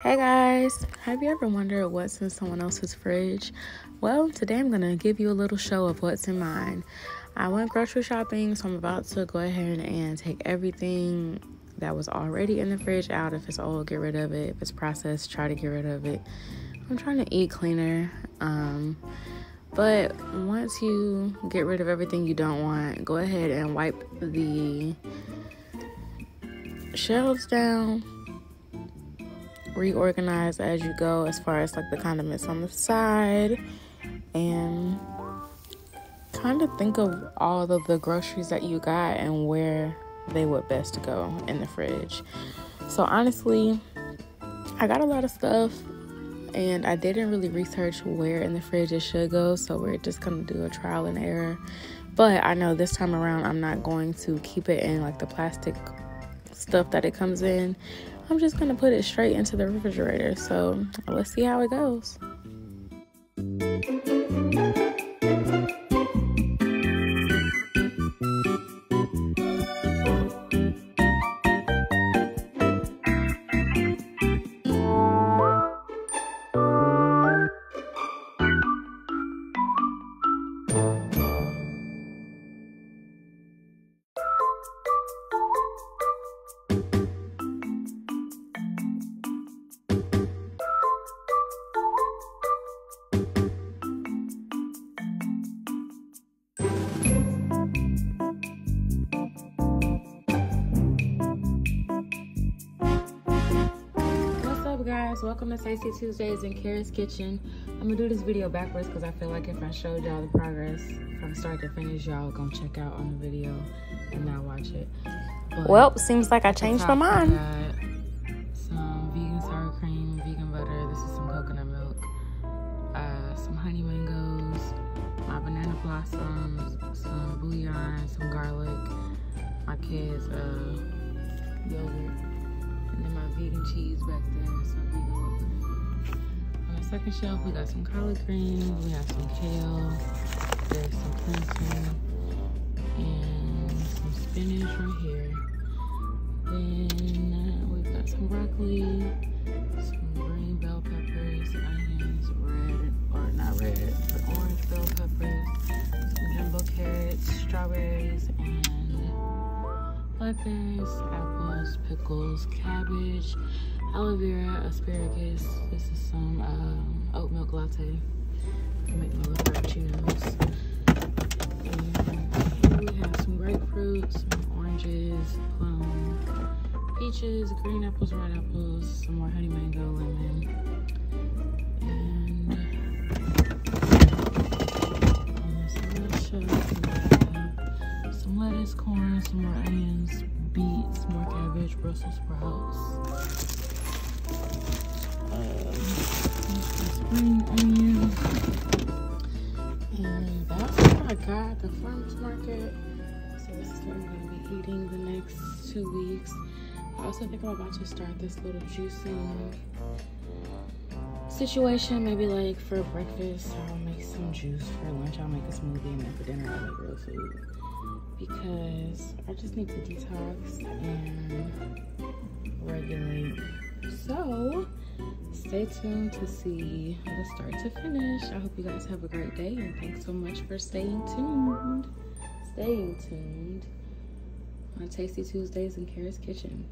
Hey guys, have you ever wondered what's in someone else's fridge? Well, today I'm going to give you a little show of what's in mine. I went grocery shopping, so I'm about to go ahead and take everything that was already in the fridge out. If it's old, get rid of it. If it's processed, try to get rid of it. I'm trying to eat cleaner. But once you get rid of everything you don't want, go ahead and wipe the shelves down. Reorganize as you go as far as like the condiments on the side, and kind of think of all of the groceries that you got and where they would best go in the fridge. So honestly, I got a lot of stuff and I didn't really research where in the fridge it should go, so we're just gonna do a trial and error. But I know this time around I'm not going to keep it in like the plastic stuff that it comes in. I'm just gonna put it straight into the refrigerator. So let's see how it goes. Guys, welcome to Tasty Tuesdays in Kara's Kitchen. I'm gonna do this video backwards because I feel like if I showed y'all the progress from start to finish, y'all gonna check out on the video and not watch it. But well, seems like I changed my mind. Some vegan sour cream, vegan butter. This is some coconut milk, some honey mangoes, my banana blossoms, some bouillon, some garlic, my kids yogurt. And then my vegan cheese back there, some vegan yogurt. On the second shelf, we got some collard greens, we have some kale, there's some plantain, and some spinach right here. Then we've got some broccoli, some green bell peppers, onions, red, or not red, but orange bell peppers, some jumbo carrots, strawberries, and lettuce, apples, pickles, cabbage, aloe vera, asparagus. This is some oat milk latte. Make my little frappuccinos. And we have some grapefruit, some oranges, plum, peaches, green apples, red apples, some more honey mango, lemon, and on this little shelf we have some lettuce, corn, some more onions, beets, more cabbage, Brussels sprouts, spring onions, and that's what I got at the farmer's market. So this is what I'm going to be eating the next 2 weeks. I also think I'm about to start this little juicing situation. Maybe like for breakfast I'll make some juice, for lunch I'll make a smoothie, and then for dinner I'll make real food, because I just need to detox and regulate. So stay tuned to see the start to finish. I hope you guys have a great day, and thanks so much for staying tuned on Tasty Tuesdays in Kara's Kitchen.